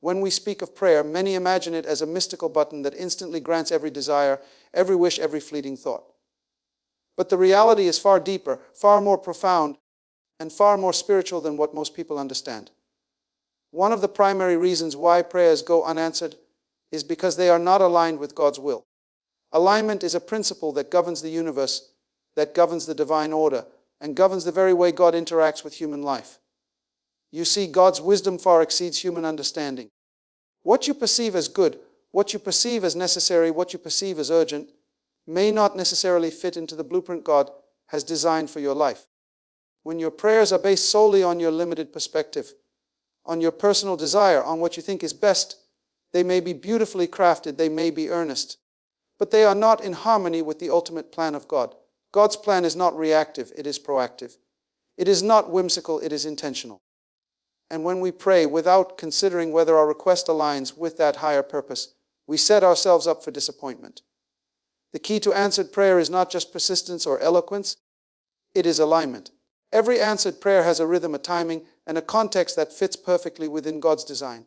When we speak of prayer, many imagine it as a mystical button that instantly grants every desire, every wish, every fleeting thought. But the reality is far deeper, far more profound, and far more spiritual than what most people understand. One of the primary reasons why prayers go unanswered is because they are not aligned with God's will. Alignment is a principle that governs the universe, that governs the divine order, and governs the very way God interacts with human life. You see, God's wisdom far exceeds human understanding. What you perceive as good, what you perceive as necessary, what you perceive as urgent, may not necessarily fit into the blueprint God has designed for your life. When your prayers are based solely on your limited perspective, on your personal desire, on what you think is best, they may be beautifully crafted, they may be earnest, but they are not in harmony with the ultimate plan of God. God's plan is not reactive, it is proactive. It is not whimsical, it is intentional. And when we pray without considering whether our request aligns with that higher purpose, we set ourselves up for disappointment. The key to answered prayer is not just persistence or eloquence, it is alignment. Every answered prayer has a rhythm, a timing, and a context that fits perfectly within God's design.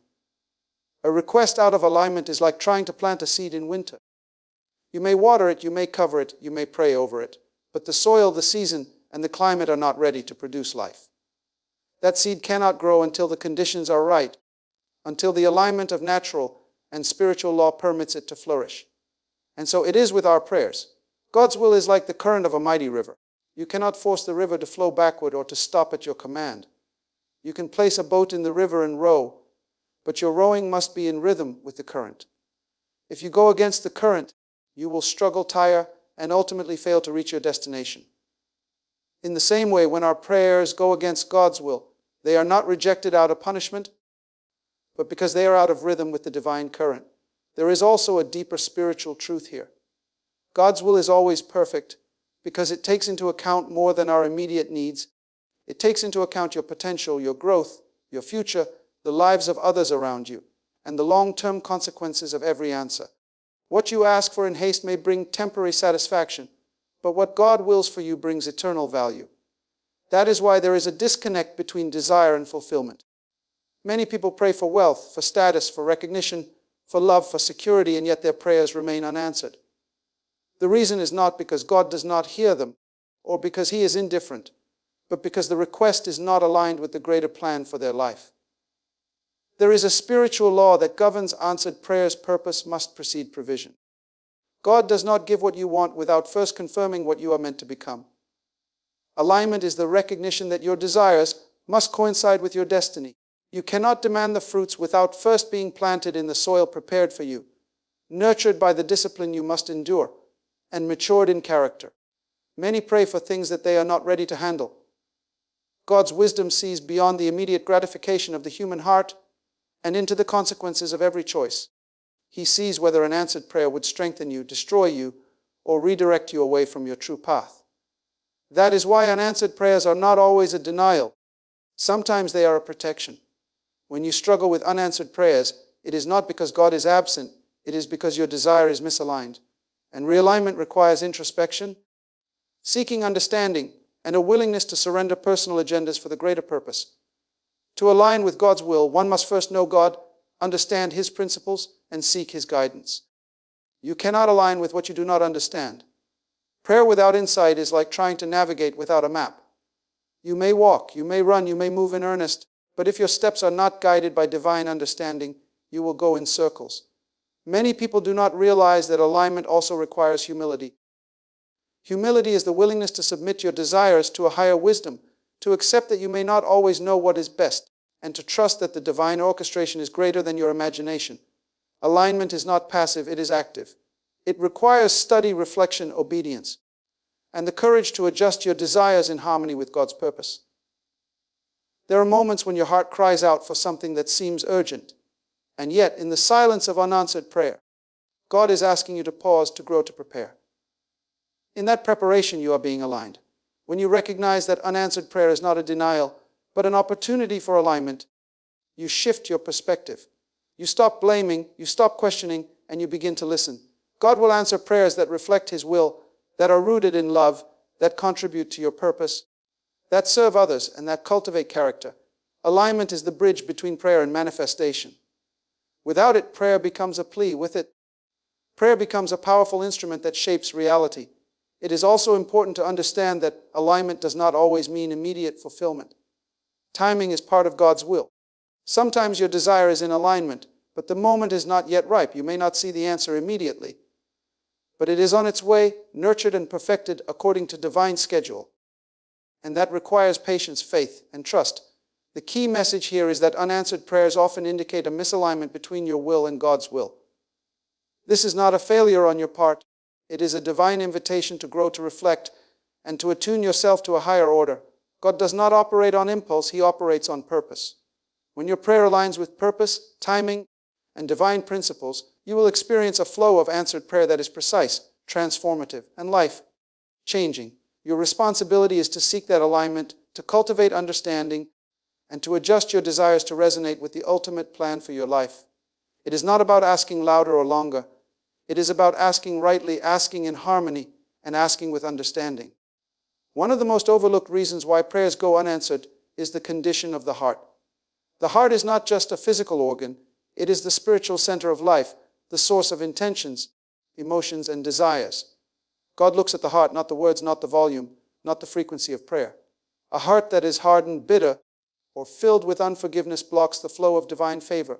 A request out of alignment is like trying to plant a seed in winter. You may water it, you may cover it, you may pray over it, but the soil, the season, and the climate are not ready to produce life. That seed cannot grow until the conditions are right, until the alignment of natural and spiritual law permits it to flourish. And so it is with our prayers. God's will is like the current of a mighty river. You cannot force the river to flow backward or to stop at your command. You can place a boat in the river and row, but your rowing must be in rhythm with the current. If you go against the current, you will struggle, tire, and ultimately fail to reach your destination. In the same way, when our prayers go against God's will, they are not rejected out of punishment, but because they are out of rhythm with the divine current. There is also a deeper spiritual truth here. God's will is always perfect because it takes into account more than our immediate needs. It takes into account your potential, your growth, your future, the lives of others around you, and the long-term consequences of every answer. What you ask for in haste may bring temporary satisfaction, but what God wills for you brings eternal value. That is why there is a disconnect between desire and fulfillment. Many people pray for wealth, for status, for recognition, for love, for security, and yet their prayers remain unanswered. The reason is not because God does not hear them, or because He is indifferent, but because the request is not aligned with the greater plan for their life. There is a spiritual law that governs answered prayers. Purpose must precede provision. God does not give what you want without first confirming what you are meant to become. Alignment is the recognition that your desires must coincide with your destiny. You cannot demand the fruits without first being planted in the soil prepared for you, nurtured by the discipline you must endure, and matured in character. Many pray for things that they are not ready to handle. God's wisdom sees beyond the immediate gratification of the human heart and into the consequences of every choice. He sees whether an answered prayer would strengthen you, destroy you, or redirect you away from your true path. That is why unanswered prayers are not always a denial. Sometimes they are a protection. When you struggle with unanswered prayers, it is not because God is absent, it is because your desire is misaligned. And realignment requires introspection, seeking understanding, and a willingness to surrender personal agendas for the greater purpose. To align with God's will, one must first know God, understand His principles, and seek His guidance. You cannot align with what you do not understand. Prayer without insight is like trying to navigate without a map. You may walk, you may run, you may move in earnest, but if your steps are not guided by divine understanding, you will go in circles. Many people do not realize that alignment also requires humility. Humility is the willingness to submit your desires to a higher wisdom, to accept that you may not always know what is best, and to trust that the divine orchestration is greater than your imagination. Alignment is not passive, it is active. It requires study, reflection, obedience, and the courage to adjust your desires in harmony with God's purpose. There are moments when your heart cries out for something that seems urgent, and yet, in the silence of unanswered prayer, God is asking you to pause, to grow, to prepare. In that preparation, you are being aligned. When you recognize that unanswered prayer is not a denial, but an opportunity for alignment, you shift your perspective. You stop blaming, you stop questioning, and you begin to listen. God will answer prayers that reflect His will, that are rooted in love, that contribute to your purpose, that serve others, and that cultivate character. Alignment is the bridge between prayer and manifestation. Without it, prayer becomes a plea. With it, prayer becomes a powerful instrument that shapes reality. It is also important to understand that alignment does not always mean immediate fulfillment. Timing is part of God's will. Sometimes your desire is in alignment, but the moment is not yet ripe. You may not see the answer immediately, but it is on its way, nurtured and perfected according to divine schedule. And that requires patience, faith, and trust. The key message here is that unanswered prayers often indicate a misalignment between your will and God's will. This is not a failure on your part. It is a divine invitation to grow, to reflect, and to attune yourself to a higher order. God does not operate on impulse, He operates on purpose. When your prayer aligns with purpose, timing, and divine principles, you will experience a flow of answered prayer that is precise, transformative, and life-changing. Your responsibility is to seek that alignment, to cultivate understanding, and to adjust your desires to resonate with the ultimate plan for your life. It is not about asking louder or longer. It is about asking rightly, asking in harmony, and asking with understanding. One of the most overlooked reasons why prayers go unanswered is the condition of the heart. The heart is not just a physical organ. It is the spiritual center of life, the source of intentions, emotions, and desires. God looks at the heart, not the words, not the volume, not the frequency of prayer. A heart that is hardened, bitter, or filled with unforgiveness blocks the flow of divine favor.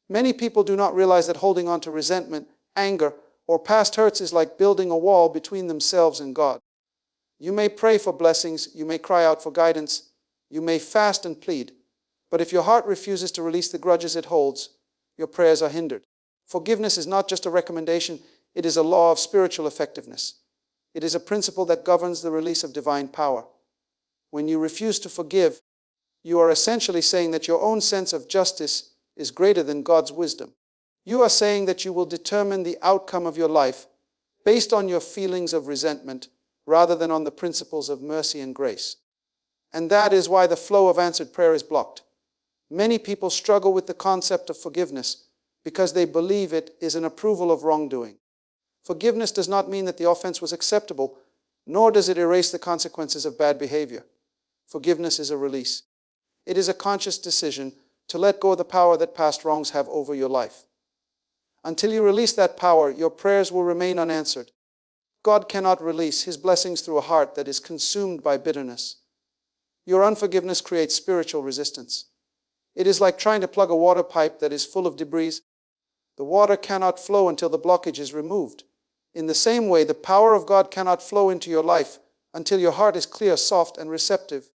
Many people do not realize that holding on to resentment, anger, or past hurts is like building a wall between themselves and God. You may pray for blessings, you may cry out for guidance, you may fast and plead, but if your heart refuses to release the grudges it holds, your prayers are hindered. Forgiveness is not just a recommendation, it is a law of spiritual effectiveness. It is a principle that governs the release of divine power. When you refuse to forgive, you are essentially saying that your own sense of justice is greater than God's wisdom. You are saying that you will determine the outcome of your life based on your feelings of resentment rather than on the principles of mercy and grace. And that is why the flow of answered prayer is blocked. Many people struggle with the concept of forgiveness because they believe it is an approval of wrongdoing. Forgiveness does not mean that the offense was acceptable, nor does it erase the consequences of bad behavior. Forgiveness is a release. It is a conscious decision to let go of the power that past wrongs have over your life. Until you release that power, your prayers will remain unanswered. God cannot release His blessings through a heart that is consumed by bitterness. Your unforgiveness creates spiritual resistance. It is like trying to plug a water pipe that is full of debris. The water cannot flow until the blockage is removed. In the same way, the power of God cannot flow into your life until your heart is clear, soft, and receptive.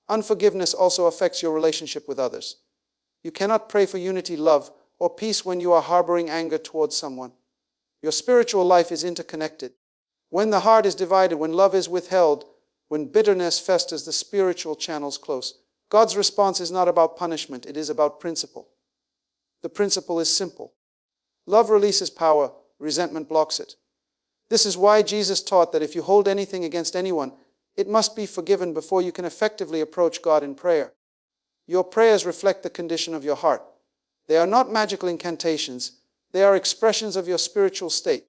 Unforgiveness also affects your relationship with others. You cannot pray for unity, love, or peace when you are harboring anger towards someone. Your spiritual life is interconnected. When the heart is divided, when love is withheld, when bitterness festers, the spiritual channels close. God's response is not about punishment, it is about principle. The principle is simple. Love releases power, resentment blocks it. This is why Jesus taught that if you hold anything against anyone, it must be forgiven before you can effectively approach God in prayer. Your prayers reflect the condition of your heart. They are not magical incantations. They are expressions of your spiritual state.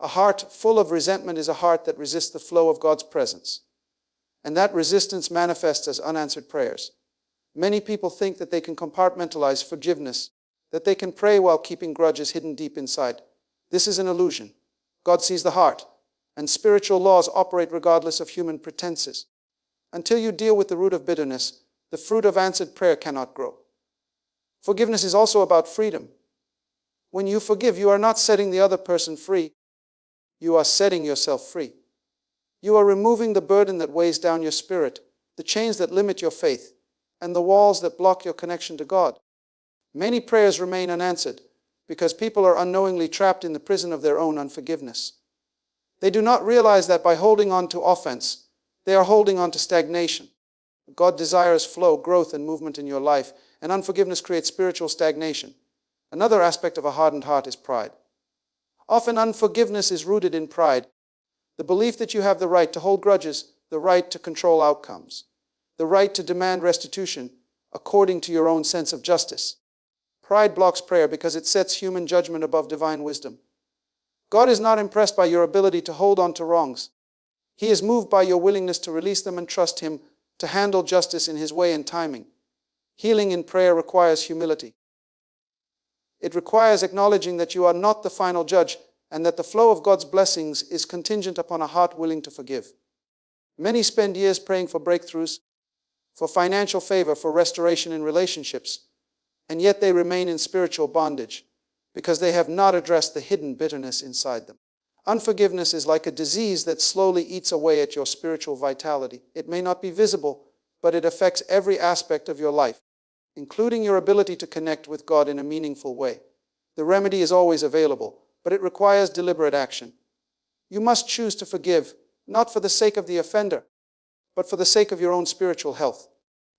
A heart full of resentment is a heart that resists the flow of God's presence. And that resistance manifests as unanswered prayers. Many people think that they can compartmentalize forgiveness, that they can pray while keeping grudges hidden deep inside. This is an illusion. God sees the heart, and spiritual laws operate regardless of human pretenses. Until you deal with the root of bitterness, the fruit of answered prayer cannot grow. Forgiveness is also about freedom. When you forgive, you are not setting the other person free. You are setting yourself free. You are removing the burden that weighs down your spirit, the chains that limit your faith, and the walls that block your connection to God. Many prayers remain unanswered because people are unknowingly trapped in the prison of their own unforgiveness. They do not realize that by holding on to offense, they are holding on to stagnation. God desires flow, growth, and movement in your life, and unforgiveness creates spiritual stagnation. Another aspect of a hardened heart is pride. Often unforgiveness is rooted in pride, the belief that you have the right to hold grudges, the right to control outcomes, the right to demand restitution according to your own sense of justice. Pride blocks prayer because it sets human judgment above divine wisdom. God is not impressed by your ability to hold on to wrongs. He is moved by your willingness to release them and trust Him to handle justice in His way and timing. Healing in prayer requires humility. It requires acknowledging that you are not the final judge and that the flow of God's blessings is contingent upon a heart willing to forgive. Many spend years praying for breakthroughs, for financial favor, for restoration in relationships, and yet they remain in spiritual bondage because they have not addressed the hidden bitterness inside them. Unforgiveness is like a disease that slowly eats away at your spiritual vitality. It may not be visible, but it affects every aspect of your life, including your ability to connect with God in a meaningful way. The remedy is always available, but it requires deliberate action. You must choose to forgive, not for the sake of the offender, but for the sake of your own spiritual health.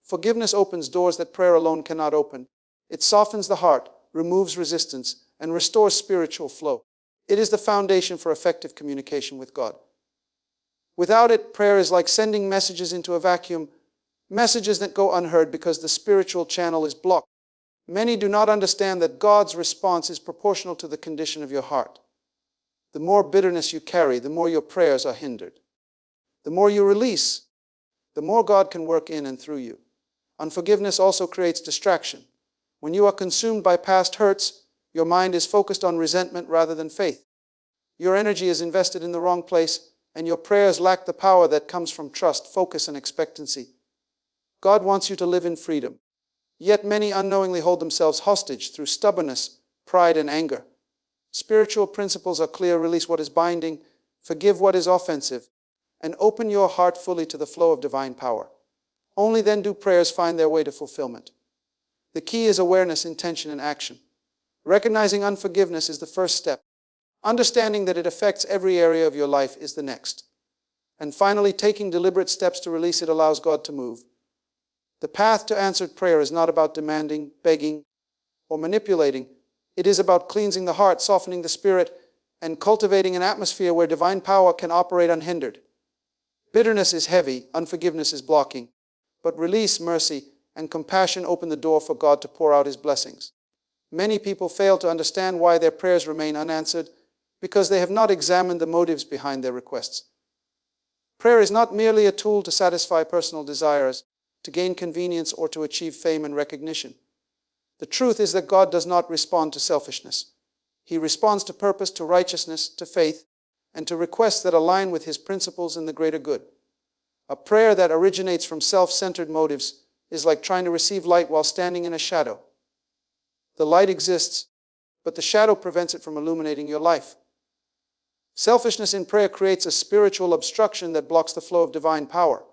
Forgiveness opens doors that prayer alone cannot open. It softens the heart, removes resistance, and restores spiritual flow. It is the foundation for effective communication with God. Without it, prayer is like sending messages into a vacuum, messages that go unheard because the spiritual channel is blocked. Many do not understand that God's response is proportional to the condition of your heart. The more bitterness you carry, the more your prayers are hindered. The more you release, the more God can work in and through you. Unforgiveness also creates distraction. When you are consumed by past hurts, your mind is focused on resentment rather than faith. Your energy is invested in the wrong place, and your prayers lack the power that comes from trust, focus, and expectancy. God wants you to live in freedom. Yet many unknowingly hold themselves hostage through stubbornness, pride, and anger. Spiritual principles are clear: release what is binding, forgive what is offensive, and open your heart fully to the flow of divine power. Only then do prayers find their way to fulfillment. The key is awareness, intention, and action. Recognizing unforgiveness is the first step. Understanding that it affects every area of your life is the next. And finally, taking deliberate steps to release it allows God to move. The path to answered prayer is not about demanding, begging, or manipulating. It is about cleansing the heart, softening the spirit, and cultivating an atmosphere where divine power can operate unhindered. Bitterness is heavy, unforgiveness is blocking, but release, mercy, and compassion open the door for God to pour out His blessings. Many people fail to understand why their prayers remain unanswered because they have not examined the motives behind their requests. Prayer is not merely a tool to satisfy personal desires, to gain convenience, or to achieve fame and recognition. The truth is that God does not respond to selfishness. He responds to purpose, to righteousness, to faith, and to requests that align with His principles and the greater good. A prayer that originates from self-centered motives is like trying to receive light while standing in a shadow. The light exists, but the shadow prevents it from illuminating your life. Selfishness in prayer creates a spiritual obstruction that blocks the flow of divine power.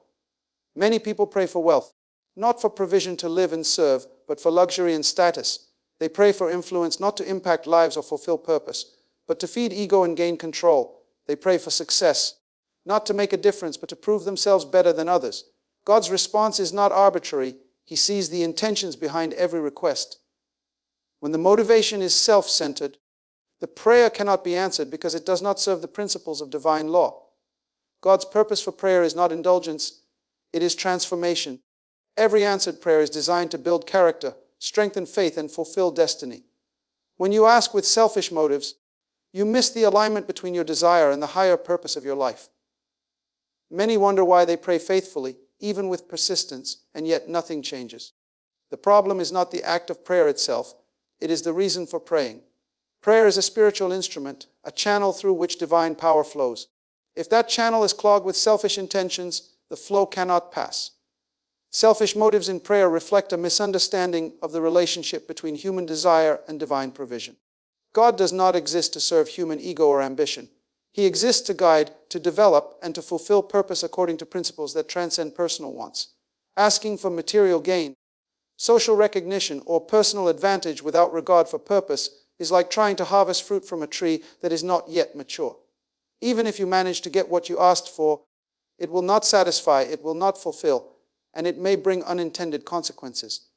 Many people pray for wealth, not for provision to live and serve, but for luxury and status. They pray for influence, not to impact lives or fulfill purpose, but to feed ego and gain control. They pray for success, not to make a difference, but to prove themselves better than others. God's response is not arbitrary. He sees the intentions behind every request. When the motivation is self-centered, the prayer cannot be answered because it does not serve the principles of divine law. God's purpose for prayer is not indulgence, it is transformation. Every answered prayer is designed to build character, strengthen faith, and fulfill destiny. When you ask with selfish motives, you miss the alignment between your desire and the higher purpose of your life. Many wonder why they pray faithfully, even with persistence, and yet nothing changes. The problem is not the act of prayer itself, it is the reason for praying. Prayer is a spiritual instrument, a channel through which divine power flows. If that channel is clogged with selfish intentions, the flow cannot pass. Selfish motives in prayer reflect a misunderstanding of the relationship between human desire and divine provision. God does not exist to serve human ego or ambition. He exists to guide, to develop, and to fulfill purpose according to principles that transcend personal wants. Asking for material gain, social recognition, or personal advantage without regard for purpose is like trying to harvest fruit from a tree that is not yet mature. Even if you manage to get what you asked for, it will not satisfy, it will not fulfill, and it may bring unintended consequences.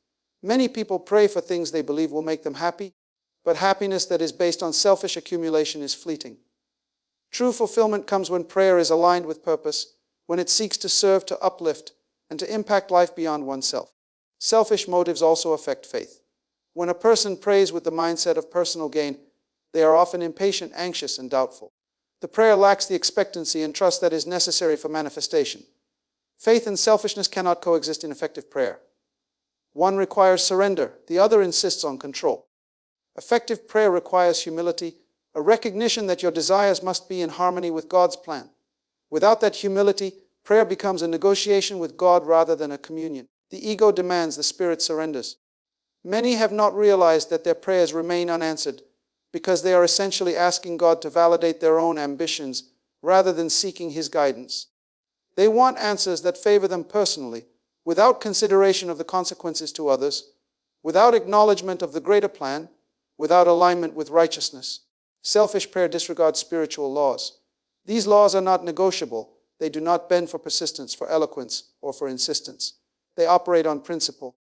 Many people pray for things they believe will make them happy, but happiness that is based on selfish accumulation is fleeting. True fulfillment comes when prayer is aligned with purpose, when it seeks to serve, to uplift, and to impact life beyond oneself. Selfish motives also affect faith. When a person prays with the mindset of personal gain, they are often impatient, anxious, and doubtful. The prayer lacks the expectancy and trust that is necessary for manifestation. Faith and selfishness cannot coexist in effective prayer. One requires surrender, the other insists on control. Effective prayer requires humility, a recognition that your desires must be in harmony with God's plan. Without that humility, prayer becomes a negotiation with God rather than a communion. The ego demands, the spirit surrenders. Many have not realized that their prayers remain unanswered because they are essentially asking God to validate their own ambitions rather than seeking His guidance. They want answers that favor them personally, without consideration of the consequences to others, without acknowledgement of the greater plan, without alignment with righteousness. Selfish prayer disregards spiritual laws. These laws are not negotiable. They do not bend for persistence, for eloquence, or for insistence. They operate on principle.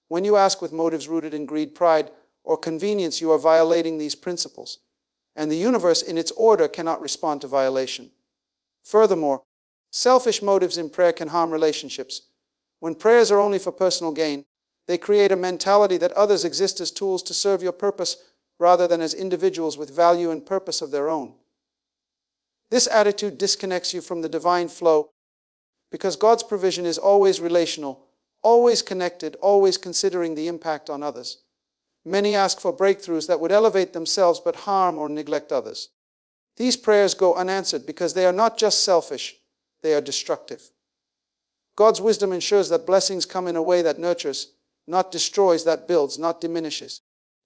When you ask with motives rooted in greed, pride, or convenience, you are violating these principles, and the universe in its order cannot respond to violation. Furthermore, selfish motives in prayer can harm relationships. When prayers are only for personal gain, they create a mentality that others exist as tools to serve your purpose rather than as individuals with value and purpose of their own. This attitude disconnects you from the divine flow because God's provision is always relational, always connected, always considering the impact on others. Many ask for breakthroughs that would elevate themselves but harm or neglect others. These prayers go unanswered because they are not just selfish, they are destructive. God's wisdom ensures that blessings come in a way that nurtures, not destroys, that builds, not diminishes.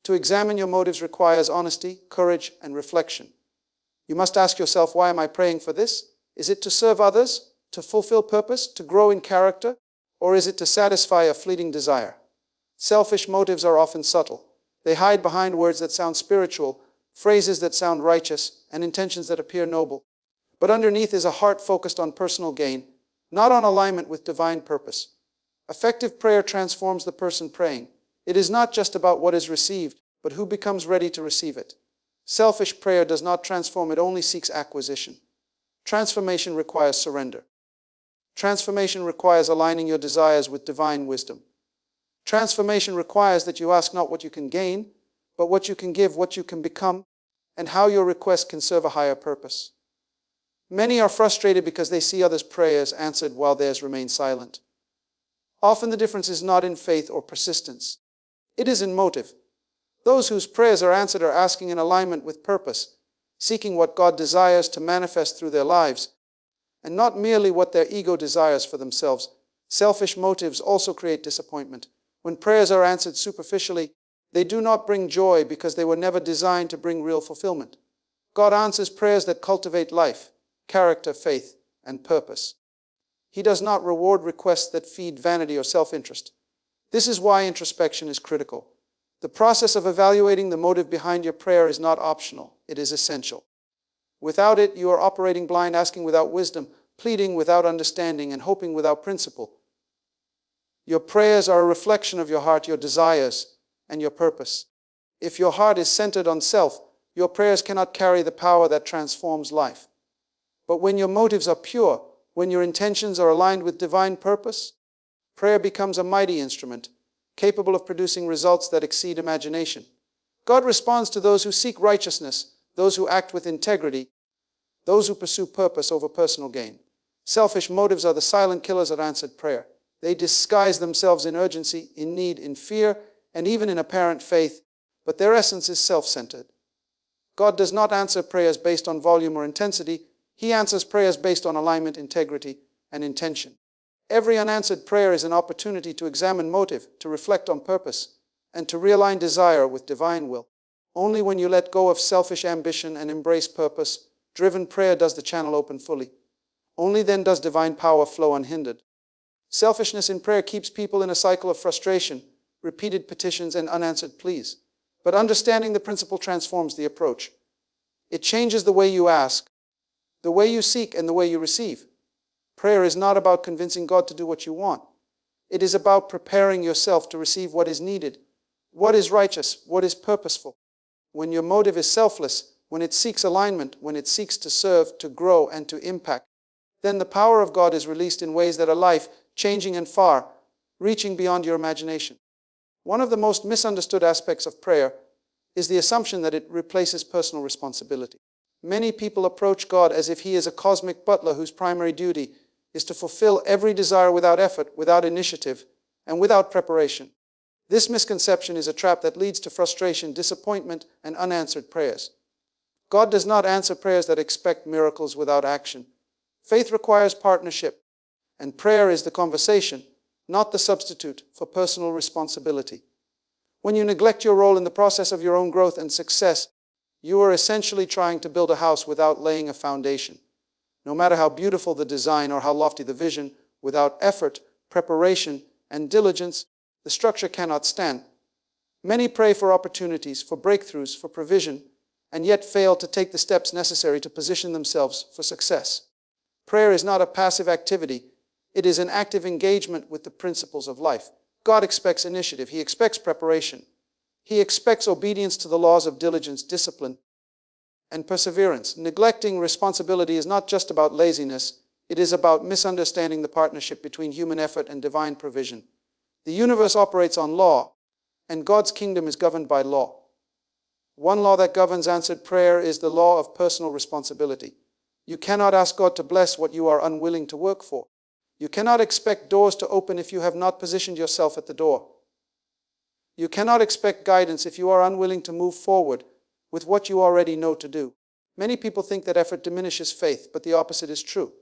To examine your motives requires honesty, courage, and reflection. You must ask yourself, why am I praying for this? Is it to serve others, to fulfill purpose, to grow in character, or is it to satisfy a fleeting desire? Selfish motives are often subtle. They hide behind words that sound spiritual, phrases that sound righteous, and intentions that appear noble. But underneath is a heart focused on personal gain, not on alignment with divine purpose. Effective prayer transforms the person praying. It is not just about what is received, but who becomes ready to receive it. Selfish prayer does not transform, it only seeks acquisition. Transformation requires surrender. Transformation requires aligning your desires with divine wisdom. Transformation requires that you ask not what you can gain, but what you can give, what you can become, and how your request can serve a higher purpose. Many are frustrated because they see others' prayers answered while theirs remain silent. Often the difference is not in faith or persistence. It is in motive. Those whose prayers are answered are asking in alignment with purpose, seeking what God desires to manifest through their lives, and not merely what their ego desires for themselves. Selfish motives also create disappointment. When prayers are answered superficially, they do not bring joy because they were never designed to bring real fulfillment. God answers prayers that cultivate life, character, faith, and purpose. He does not reward requests that feed vanity or self-interest. This is why introspection is critical. The process of evaluating the motive behind your prayer is not optional, it is essential. Without it, you are operating blind, asking without wisdom, pleading without understanding, and hoping without principle. Your prayers are a reflection of your heart, your desires, and your purpose. If your heart is centered on self, your prayers cannot carry the power that transforms life. But when your motives are pure, when your intentions are aligned with divine purpose, prayer becomes a mighty instrument, capable of producing results that exceed imagination. God responds to those who seek righteousness, those who act with integrity, those who pursue purpose over personal gain. Selfish motives are the silent killers of answered prayer. They disguise themselves in urgency, in need, in fear, and even in apparent faith, but their essence is self-centered. God does not answer prayers based on volume or intensity. He answers prayers based on alignment, integrity, and intention. Every unanswered prayer is an opportunity to examine motive, to reflect on purpose, and to realign desire with divine will. Only when you let go of selfish ambition and embrace purpose-driven prayer does the channel open fully. Only then does divine power flow unhindered. Selfishness in prayer keeps people in a cycle of frustration, repeated petitions, and unanswered pleas. But understanding the principle transforms the approach. It changes the way you ask, the way you seek, and the way you receive. Prayer is not about convincing God to do what you want. It is about preparing yourself to receive what is needed, what is righteous, what is purposeful. When your motive is selfless, when it seeks alignment, when it seeks to serve, to grow, and to impact, then the power of God is released in ways that are life-changing and far-reaching beyond your imagination. One of the most misunderstood aspects of prayer is the assumption that it replaces personal responsibility. Many people approach God as if He is a cosmic butler whose primary duty is to fulfill every desire without effort, without initiative, and without preparation. This misconception is a trap that leads to frustration, disappointment, and unanswered prayers. God does not answer prayers that expect miracles without action. Faith requires partnership, and prayer is the conversation, not the substitute for personal responsibility. When you neglect your role in the process of your own growth and success, you are essentially trying to build a house without laying a foundation. No matter how beautiful the design or how lofty the vision, without effort, preparation, and diligence, the structure cannot stand. Many pray for opportunities, for breakthroughs, for provision, and yet fail to take the steps necessary to position themselves for success. Prayer is not a passive activity. It is an active engagement with the principles of life. God expects initiative. He expects preparation. He expects obedience to the laws of diligence, discipline, and perseverance. Neglecting responsibility is not just about laziness. It is about misunderstanding the partnership between human effort and divine provision. The universe operates on law, and God's kingdom is governed by law. One law that governs answered prayer is the law of personal responsibility. You cannot ask God to bless what you are unwilling to work for. You cannot expect doors to open if you have not positioned yourself at the door. You cannot expect guidance if you are unwilling to move forward with what you already know to do. Many people think that effort diminishes faith, but the opposite is true.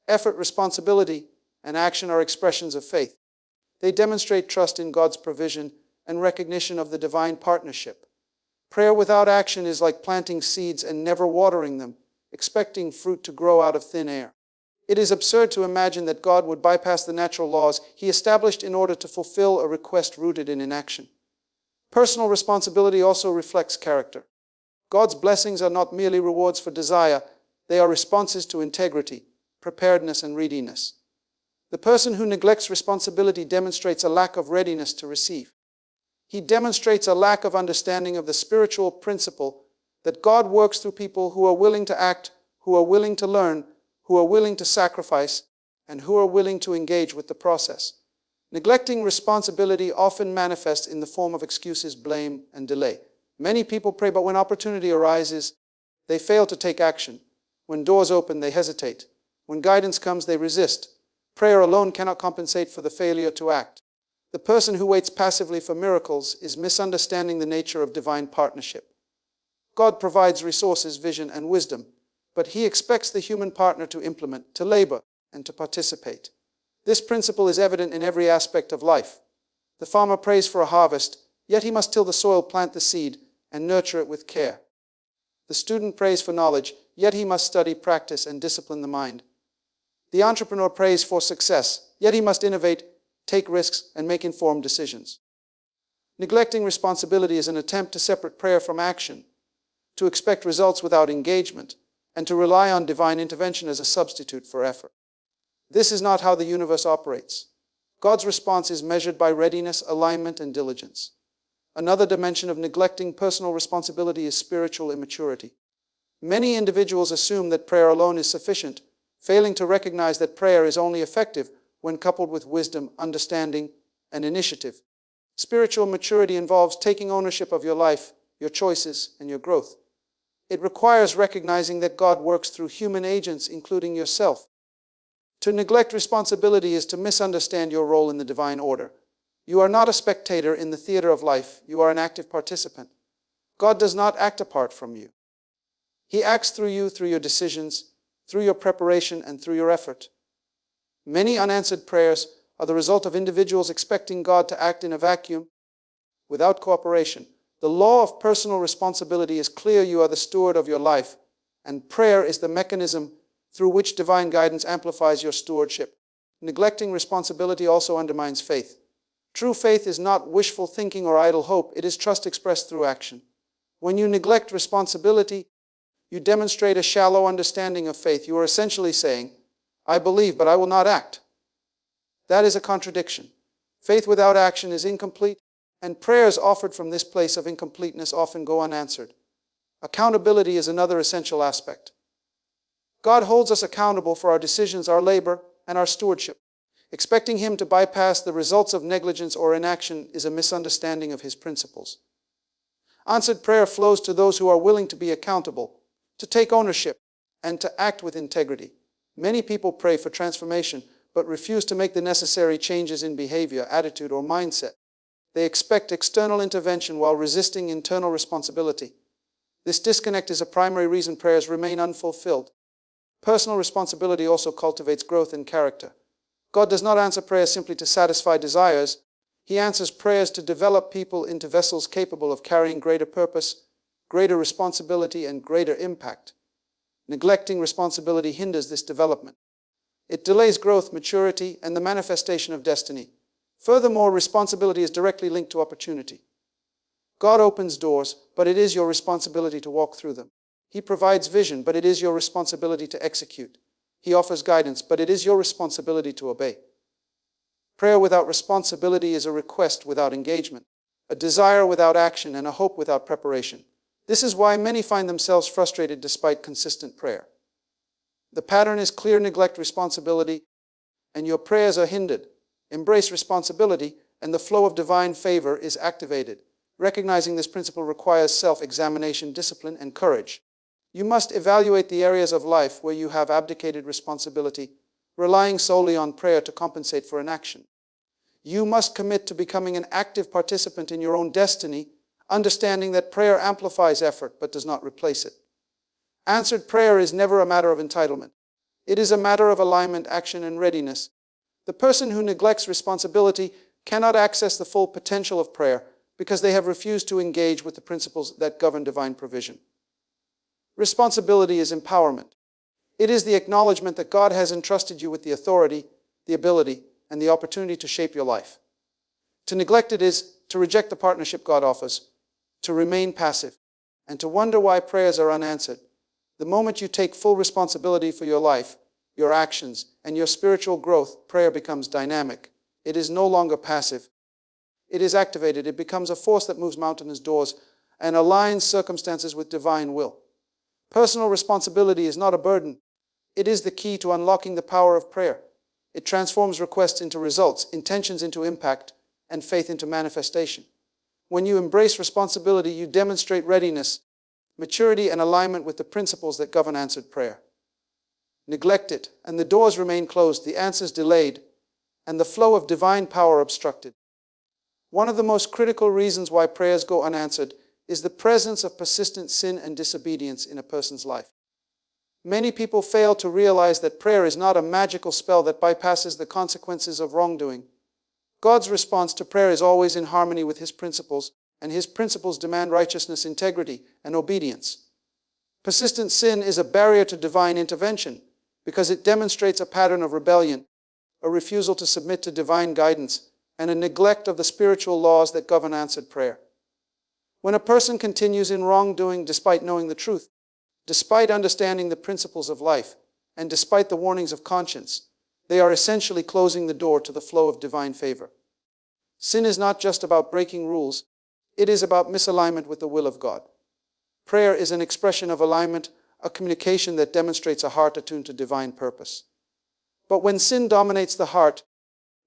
Effort, responsibility, and action are expressions of faith. They demonstrate trust in God's provision and recognition of the divine partnership. Prayer without action is like planting seeds and never watering them, expecting fruit to grow out of thin air. It is absurd to imagine that God would bypass the natural laws He established in order to fulfill a request rooted in inaction. Personal responsibility also reflects character. God's blessings are not merely rewards for desire, they are responses to integrity, preparedness, and readiness. The person who neglects responsibility demonstrates a lack of readiness to receive. He demonstrates a lack of understanding of the spiritual principle that God works through people who are willing to act, who are willing to learn, who are willing to sacrifice, and who are willing to engage with the process. Neglecting responsibility often manifests in the form of excuses, blame, and delay. Many people pray, but when opportunity arises, they fail to take action. When doors open, they hesitate. When guidance comes, they resist. Prayer alone cannot compensate for the failure to act. The person who waits passively for miracles is misunderstanding the nature of divine partnership. God provides resources, vision, and wisdom, but He expects the human partner to implement, to labor, and to participate. This principle is evident in every aspect of life. The farmer prays for a harvest, yet he must till the soil, plant the seed, and nurture it with care. The student prays for knowledge, yet he must study, practice, and discipline the mind. The entrepreneur prays for success, yet he must innovate, take risks, and make informed decisions. Neglecting responsibility is an attempt to separate prayer from action, to expect results without engagement, and to rely on divine intervention as a substitute for effort. This is not how the universe operates. God's response is measured by readiness, alignment, and diligence. Another dimension of neglecting personal responsibility is spiritual immaturity. Many individuals assume that prayer alone is sufficient, failing to recognize that prayer is only effective when coupled with wisdom, understanding, and initiative. Spiritual maturity involves taking ownership of your life, your choices, and your growth. It requires recognizing that God works through human agents, including yourself. To neglect responsibility is to misunderstand your role in the divine order. You are not a spectator in the theater of life. You are an active participant. God does not act apart from you. He acts through you, through your decisions, through your preparation, and through your effort. Many unanswered prayers are the result of individuals expecting God to act in a vacuum without cooperation. The law of personal responsibility is clear. You are the steward of your life, and prayer is the mechanism through which divine guidance amplifies your stewardship. Neglecting responsibility also undermines faith. True faith is not wishful thinking or idle hope. It is trust expressed through action. When you neglect responsibility, you demonstrate a shallow understanding of faith. You are essentially saying, I believe, but I will not act. That is a contradiction. Faith without action is incomplete, and prayers offered from this place of incompleteness often go unanswered. Accountability is another essential aspect. God holds us accountable for our decisions, our labor, and our stewardship. Expecting Him to bypass the results of negligence or inaction is a misunderstanding of His principles. Answered prayer flows to those who are willing to be accountable, to take ownership, and to act with integrity. Many people pray for transformation, but refuse to make the necessary changes in behavior, attitude, or mindset. They expect external intervention while resisting internal responsibility. This disconnect is a primary reason prayers remain unfulfilled. Personal responsibility also cultivates growth in character. God does not answer prayers simply to satisfy desires. He answers prayers to develop people into vessels capable of carrying greater purpose, greater responsibility, and greater impact. Neglecting responsibility hinders this development. It delays growth, maturity, and the manifestation of destiny. Furthermore, responsibility is directly linked to opportunity. God opens doors, but it is your responsibility to walk through them. He provides vision, but it is your responsibility to execute. He offers guidance, but it is your responsibility to obey. Prayer without responsibility is a request without engagement, a desire without action, and a hope without preparation. This is why many find themselves frustrated despite consistent prayer. The pattern is clear: neglect responsibility, and your prayers are hindered. Embrace responsibility, and the flow of divine favor is activated. Recognizing this principle requires self-examination, discipline, and courage. You must evaluate the areas of life where you have abdicated responsibility, relying solely on prayer to compensate for inaction. You must commit to becoming an active participant in your own destiny, understanding that prayer amplifies effort but does not replace it. Answered prayer is never a matter of entitlement. It is a matter of alignment, action, and readiness. The person who neglects responsibility cannot access the full potential of prayer because they have refused to engage with the principles that govern divine provision. Responsibility is empowerment. It is the acknowledgement that God has entrusted you with the authority, the ability, and the opportunity to shape your life. To neglect it is to reject the partnership God offers, to remain passive, and to wonder why prayers are unanswered. The moment you take full responsibility for your life, your actions, and your spiritual growth, prayer becomes dynamic. It is no longer passive. It is activated. It becomes a force that moves mountainous doors and aligns circumstances with divine will. Personal responsibility is not a burden. It is the key to unlocking the power of prayer. It transforms requests into results, intentions into impact, and faith into manifestation. When you embrace responsibility, you demonstrate readiness, maturity, and alignment with the principles that govern answered prayer. Neglect it, and the doors remain closed, the answers delayed, and the flow of divine power obstructed. One of the most critical reasons why prayers go unanswered is the presence of persistent sin and disobedience in a person's life. Many people fail to realize that prayer is not a magical spell that bypasses the consequences of wrongdoing. God's response to prayer is always in harmony with His principles, and His principles demand righteousness, integrity, and obedience. Persistent sin is a barrier to divine intervention because it demonstrates a pattern of rebellion, a refusal to submit to divine guidance, and a neglect of the spiritual laws that govern answered prayer. When a person continues in wrongdoing despite knowing the truth, despite understanding the principles of life, and despite the warnings of conscience, they are essentially closing the door to the flow of divine favor. Sin is not just about breaking rules, it is about misalignment with the will of God. Prayer is an expression of alignment, a communication that demonstrates a heart attuned to divine purpose. But when sin dominates the heart,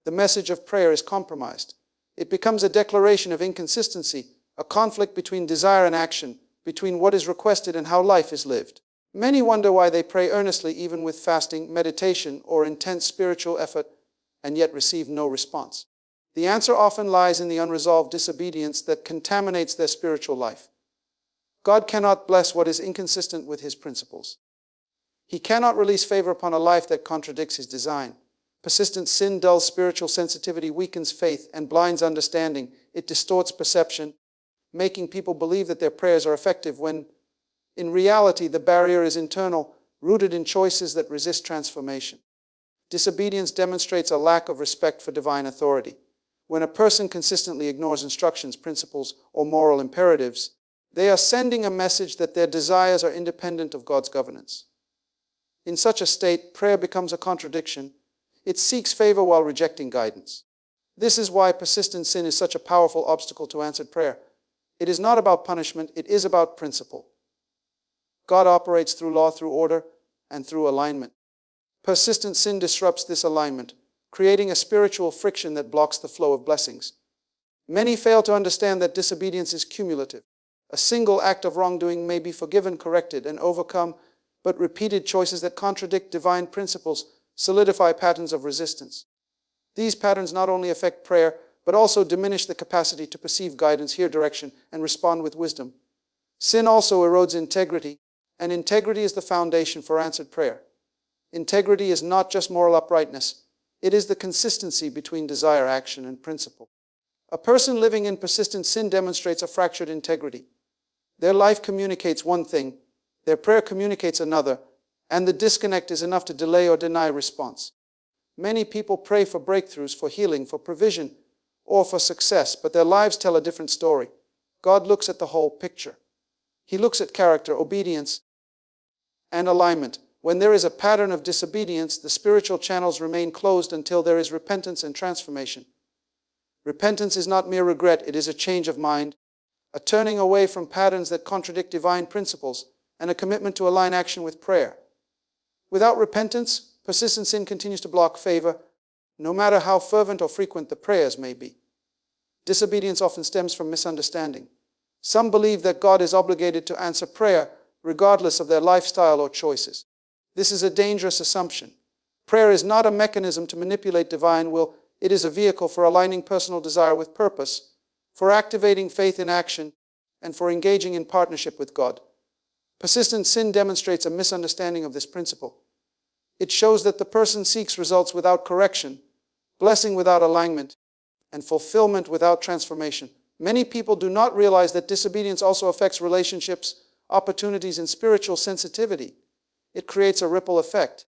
the message of prayer is compromised. It becomes a declaration of inconsistency, a conflict between desire and action, between what is requested and how life is lived. Many wonder why they pray earnestly even with fasting, meditation, or intense spiritual effort, and yet receive no response. The answer often lies in the unresolved disobedience that contaminates their spiritual life. God cannot bless what is inconsistent with His principles. He cannot release favor upon a life that contradicts His design. Persistent sin dulls spiritual sensitivity, weakens faith, and blinds understanding. It distorts perception, making people believe that their prayers are effective when, in reality, the barrier is internal, rooted in choices that resist transformation. Disobedience demonstrates a lack of respect for divine authority. When a person consistently ignores instructions, principles, or moral imperatives, they are sending a message that their desires are independent of God's governance. In such a state, prayer becomes a contradiction. It seeks favor while rejecting guidance. This is why persistent sin is such a powerful obstacle to answered prayer. It is not about punishment, it is about principle. God operates through law, through order, and through alignment. Persistent sin disrupts this alignment, creating a spiritual friction that blocks the flow of blessings. Many fail to understand that disobedience is cumulative. A single act of wrongdoing may be forgiven, corrected, and overcome, but repeated choices that contradict divine principles solidify patterns of resistance. These patterns not only affect prayer, but also diminish the capacity to perceive guidance, hear direction, and respond with wisdom. Sin also erodes integrity, and integrity is the foundation for answered prayer. Integrity is not just moral uprightness, it is the consistency between desire, action, and principle. A person living in persistent sin demonstrates a fractured integrity. Their life communicates one thing, their prayer communicates another, and the disconnect is enough to delay or deny response. Many people pray for breakthroughs, for healing, for provision, or for success, but their lives tell a different story. God looks at the whole picture. He looks at character, obedience, and alignment. When there is a pattern of disobedience, the spiritual channels remain closed until there is repentance and transformation. Repentance is not mere regret, it is a change of mind, a turning away from patterns that contradict divine principles, and a commitment to align action with prayer. Without repentance, persistent sin continues to block favor, no matter how fervent or frequent the prayers may be. Disobedience often stems from misunderstanding. Some believe that God is obligated to answer prayer regardless of their lifestyle or choices. This is a dangerous assumption. Prayer is not a mechanism to manipulate divine will, it is a vehicle for aligning personal desire with purpose, for activating faith in action, and for engaging in partnership with God. Persistent sin demonstrates a misunderstanding of this principle. It shows that the person seeks results without correction, blessing without alignment, and fulfillment without transformation. Many people do not realize that disobedience also affects relationships, opportunities, and spiritual sensitivity. It creates a ripple effect,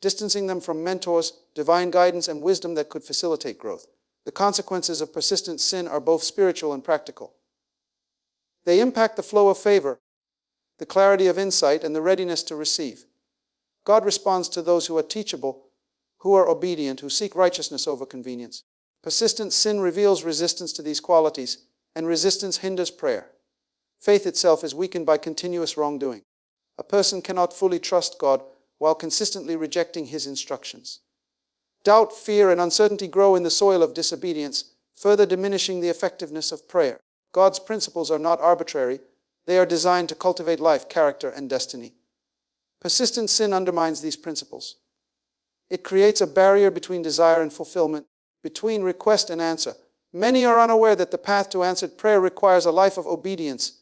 distancing them from mentors, divine guidance, and wisdom that could facilitate growth. The consequences of persistent sin are both spiritual and practical. They impact the flow of favor, the clarity of insight, and the readiness to receive. God responds to those who are teachable, who are obedient, who seek righteousness over convenience. Persistent sin reveals resistance to these qualities, and resistance hinders prayer. Faith itself is weakened by continuous wrongdoing. A person cannot fully trust God while consistently rejecting His instructions. Doubt, fear, and uncertainty grow in the soil of disobedience, further diminishing the effectiveness of prayer. God's principles are not arbitrary. They are designed to cultivate life, character, and destiny. Persistent sin undermines these principles. It creates a barrier between desire and fulfillment, between request and answer. Many are unaware that the path to answered prayer requires a life of obedience,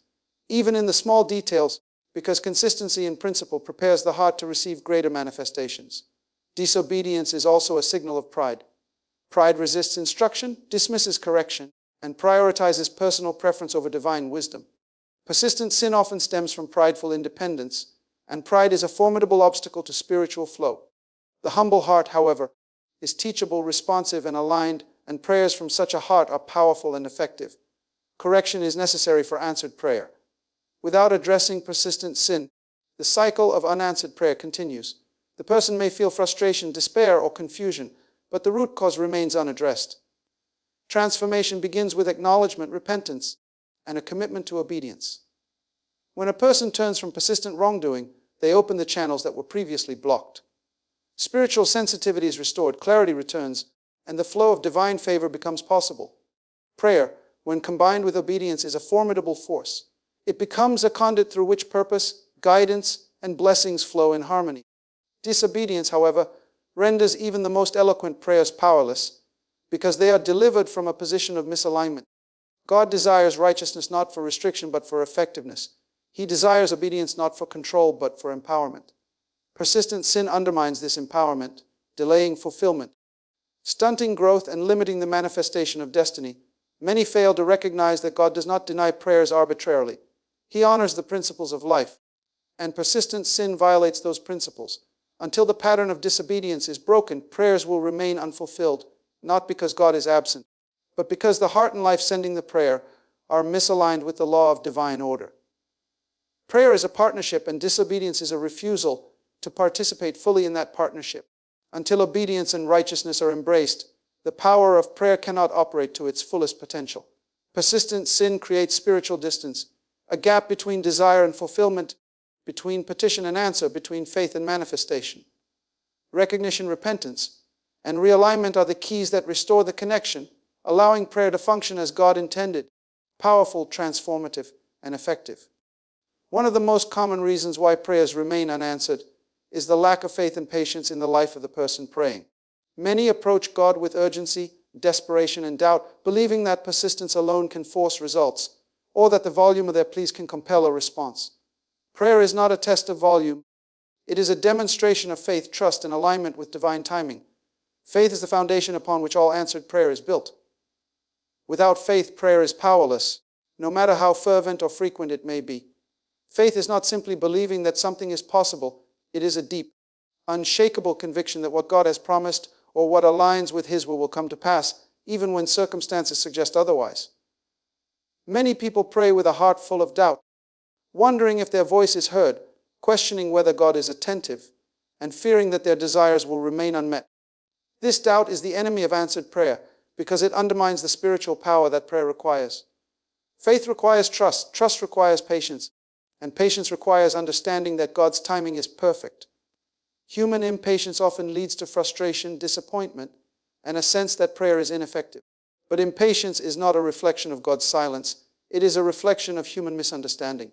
even in the small details, because consistency in principle prepares the heart to receive greater manifestations. Disobedience is also a signal of pride. Pride resists instruction, dismisses correction, and prioritizes personal preference over divine wisdom. Persistent sin often stems from prideful independence, and pride is a formidable obstacle to spiritual flow. The humble heart, however, is teachable, responsive, and aligned, and prayers from such a heart are powerful and effective. Correction is necessary for answered prayer. Without addressing persistent sin, the cycle of unanswered prayer continues. The person may feel frustration, despair, or confusion, but the root cause remains unaddressed. Transformation begins with acknowledgement, repentance, and a commitment to obedience. When a person turns from persistent wrongdoing, they open the channels that were previously blocked. Spiritual sensitivity is restored, clarity returns, and the flow of divine favor becomes possible. Prayer, when combined with obedience, is a formidable force. It becomes a conduit through which purpose, guidance, and blessings flow in harmony. Disobedience, however, renders even the most eloquent prayers powerless, because they are delivered from a position of misalignment. God desires righteousness not for restriction but for effectiveness. He desires obedience not for control but for empowerment. Persistent sin undermines this empowerment, delaying fulfillment, stunting growth, and limiting the manifestation of destiny. Many fail to recognize that God does not deny prayers arbitrarily. He honors the principles of life, and persistent sin violates those principles. Until the pattern of disobedience is broken, prayers will remain unfulfilled, not because God is absent, but because the heart and life sending the prayer are misaligned with the law of divine order. Prayer is a partnership, and disobedience is a refusal to participate fully in that partnership. Until obedience and righteousness are embraced, the power of prayer cannot operate to its fullest potential. Persistent sin creates spiritual distance, a gap between desire and fulfillment, between petition and answer, between faith and manifestation. Recognition, repentance, and realignment are the keys that restore the connection, allowing prayer to function as God intended, powerful, transformative, and effective. One of the most common reasons why prayers remain unanswered is the lack of faith and patience in the life of the person praying. Many approach God with urgency, desperation, and doubt, believing that persistence alone can force results, or that the volume of their pleas can compel a response. Prayer is not a test of volume. It is a demonstration of faith, trust, and alignment with divine timing. Faith is the foundation upon which all answered prayer is built. Without faith, prayer is powerless, no matter how fervent or frequent it may be. Faith is not simply believing that something is possible. It is a deep, unshakable conviction that what God has promised or what aligns with His will come to pass, even when circumstances suggest otherwise. Many people pray with a heart full of doubt, wondering if their voice is heard, questioning whether God is attentive, and fearing that their desires will remain unmet. This doubt is the enemy of answered prayer because it undermines the spiritual power that prayer requires. Faith requires trust, trust requires patience, and patience requires understanding that God's timing is perfect. Human impatience often leads to frustration, disappointment, and a sense that prayer is ineffective. But impatience is not a reflection of God's silence. It is a reflection of human misunderstanding.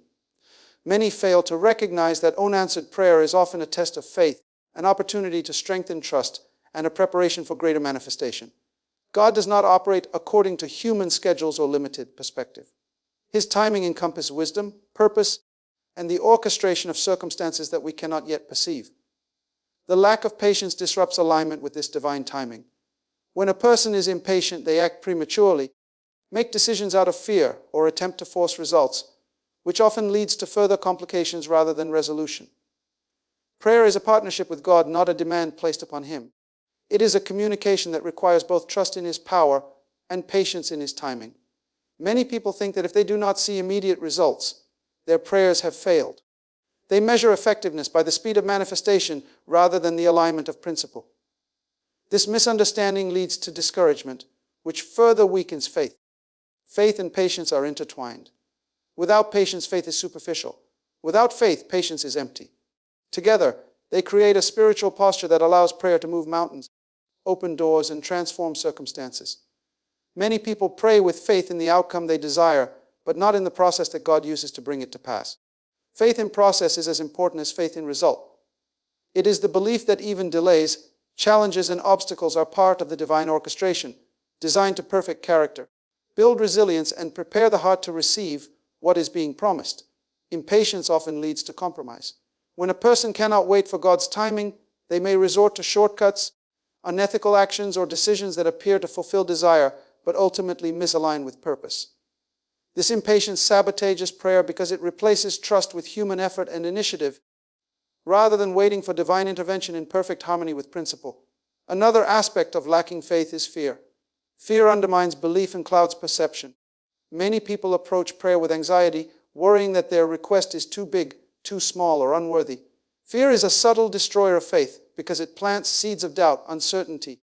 Many fail to recognize that unanswered prayer is often a test of faith, an opportunity to strengthen trust, and a preparation for greater manifestation. God does not operate according to human schedules or limited perspective. His timing encompasses wisdom, purpose, and the orchestration of circumstances that we cannot yet perceive. The lack of patience disrupts alignment with this divine timing. When a person is impatient, they act prematurely, make decisions out of fear, or attempt to force results, which often leads to further complications rather than resolution. Prayer is a partnership with God, not a demand placed upon Him. It is a communication that requires both trust in His power and patience in His timing. Many people think that if they do not see immediate results, their prayers have failed. They measure effectiveness by the speed of manifestation rather than the alignment of principle. This misunderstanding leads to discouragement, which further weakens faith. Faith and patience are intertwined. Without patience, faith is superficial. Without faith, patience is empty. Together, they create a spiritual posture that allows prayer to move mountains, open doors, and transform circumstances. Many people pray with faith in the outcome they desire, but not in the process that God uses to bring it to pass. Faith in process is as important as faith in result. It is the belief that even delays, challenges, and obstacles are part of the divine orchestration, designed to perfect character, build resilience, and prepare the heart to receive what is being promised. Impatience often leads to compromise. When a person cannot wait for God's timing, they may resort to shortcuts, unethical actions, or decisions that appear to fulfill desire, but ultimately misalign with purpose. This impatience sabotages prayer because it replaces trust with human effort and initiative, rather than waiting for divine intervention in perfect harmony with principle. Another aspect of lacking faith is fear. Fear undermines belief and clouds perception. Many people approach prayer with anxiety, worrying that their request is too big, too small, or unworthy. Fear is a subtle destroyer of faith because it plants seeds of doubt, uncertainty,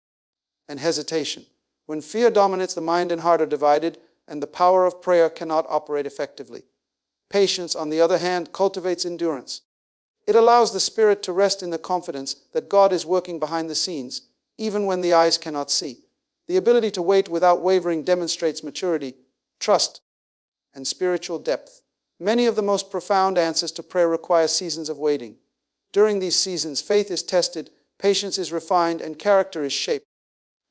and hesitation. When fear dominates, the mind and heart are divided, and the power of prayer cannot operate effectively. Patience, on the other hand, cultivates endurance. It allows the spirit to rest in the confidence that God is working behind the scenes, even when the eyes cannot see. The ability to wait without wavering demonstrates maturity, trust, and spiritual depth. Many of the most profound answers to prayer require seasons of waiting. During these seasons, faith is tested, patience is refined, and character is shaped.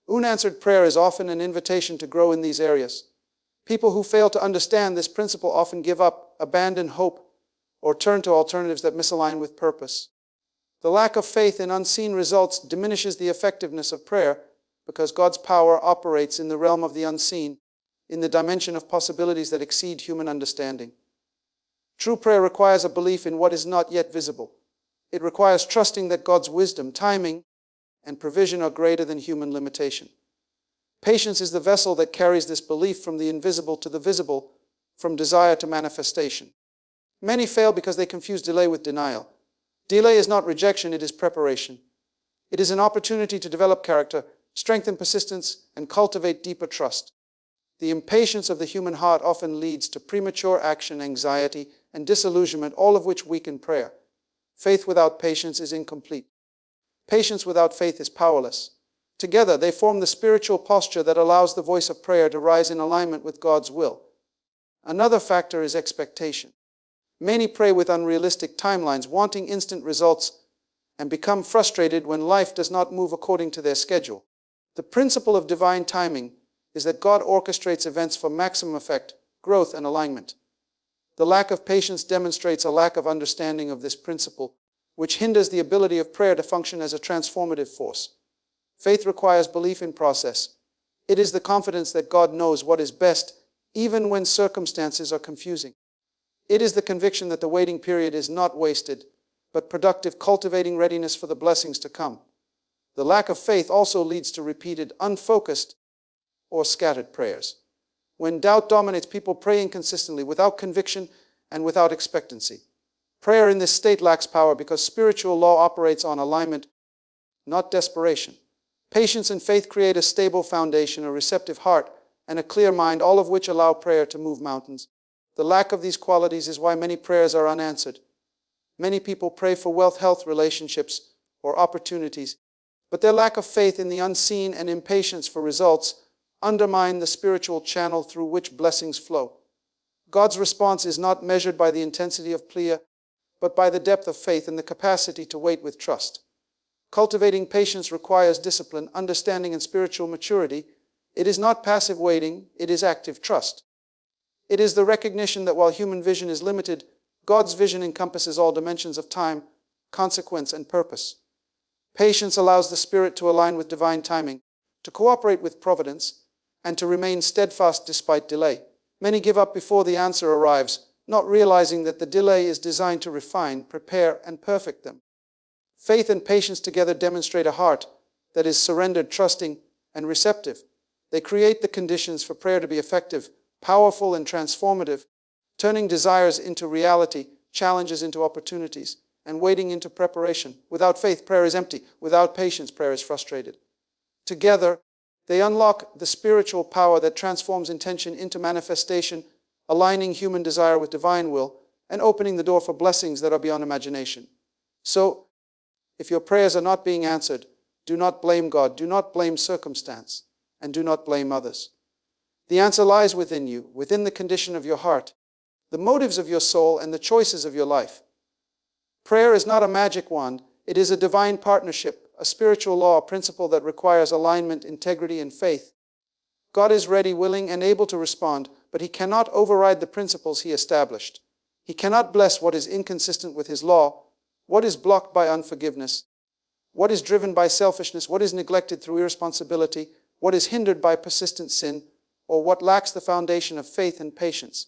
Unanswered prayer is often an invitation to grow in these areas. People who fail to understand this principle often give up, abandon hope, or turn to alternatives that misalign with purpose. The lack of faith in unseen results diminishes the effectiveness of prayer because God's power operates in the realm of the unseen, in the dimension of possibilities that exceed human understanding. True prayer requires a belief in what is not yet visible. It requires trusting that God's wisdom, timing, and provision are greater than human limitation. Patience is the vessel that carries this belief from the invisible to the visible, from desire to manifestation. Many fail because they confuse delay with denial. Delay is not rejection, it is preparation. It is an opportunity to develop character, strengthen persistence, and cultivate deeper trust. The impatience of the human heart often leads to premature action, anxiety, and disillusionment, all of which weaken prayer. Faith without patience is incomplete. Patience without faith is powerless. Together, they form the spiritual posture that allows the voice of prayer to rise in alignment with God's will. Another factor is expectation. Many pray with unrealistic timelines, wanting instant results, and become frustrated when life does not move according to their schedule. The principle of divine timing is that God orchestrates events for maximum effect, growth, and alignment. The lack of patience demonstrates a lack of understanding of this principle, which hinders the ability of prayer to function as a transformative force. Faith requires belief in process. It is the confidence that God knows what is best, even when circumstances are confusing. It is the conviction that the waiting period is not wasted, but productive, cultivating readiness for the blessings to come. The lack of faith also leads to repeated, unfocused, or scattered prayers. When doubt dominates, people pray inconsistently, without conviction and without expectancy. Prayer in this state lacks power because spiritual law operates on alignment, not desperation. Patience and faith create a stable foundation, a receptive heart, and a clear mind, all of which allow prayer to move mountains. The lack of these qualities is why many prayers are unanswered. Many people pray for wealth, health, relationships, or opportunities, but their lack of faith in the unseen and impatience for results undermine the spiritual channel through which blessings flow. God's response is not measured by the intensity of prayer, but by the depth of faith and the capacity to wait with trust. Cultivating patience requires discipline, understanding, and spiritual maturity. It is not passive waiting, it is active trust. It is the recognition that while human vision is limited, God's vision encompasses all dimensions of time, consequence, and purpose. Patience allows the spirit to align with divine timing, to cooperate with providence, and to remain steadfast despite delay. Many give up before the answer arrives, not realizing that the delay is designed to refine, prepare, and perfect them. Faith and patience together demonstrate a heart that is surrendered, trusting, and receptive. They create the conditions for prayer to be effective, powerful, and transformative, turning desires into reality, challenges into opportunities, and waiting into preparation. Without faith, prayer is empty. Without patience, prayer is frustrated. Together, they unlock the spiritual power that transforms intention into manifestation, aligning human desire with divine will, and opening the door for blessings that are beyond imagination. So, if your prayers are not being answered, do not blame God, do not blame circumstance, and do not blame others. The answer lies within you, within the condition of your heart, the motives of your soul, and the choices of your life. Prayer is not a magic wand. It is a divine partnership, a spiritual law, a principle that requires alignment, integrity, and faith. God is ready, willing, and able to respond, but He cannot override the principles He established. He cannot bless what is inconsistent with His law, what is blocked by unforgiveness, what is driven by selfishness, what is neglected through irresponsibility, what is hindered by persistent sin, or what lacks the foundation of faith and patience.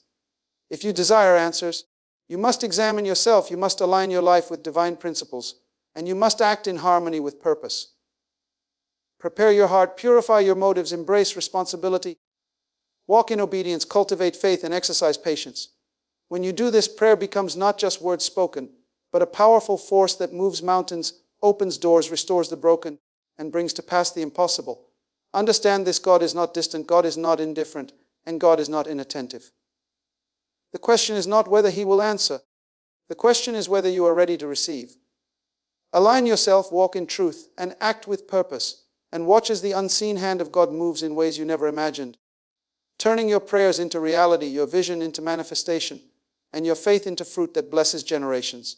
If you desire answers, you must examine yourself, you must align your life with divine principles, and you must act in harmony with purpose. Prepare your heart, purify your motives, embrace responsibility, walk in obedience, cultivate faith, and exercise patience. When you do this, prayer becomes not just words spoken, but a powerful force that moves mountains, opens doors, restores the broken, and brings to pass the impossible. Understand this: God is not distant, God is not indifferent, and God is not inattentive. The question is not whether He will answer. The question is whether you are ready to receive. Align yourself, walk in truth, and act with purpose, and watch as the unseen hand of God moves in ways you never imagined, turning your prayers into reality, your vision into manifestation, and your faith into fruit that blesses generations.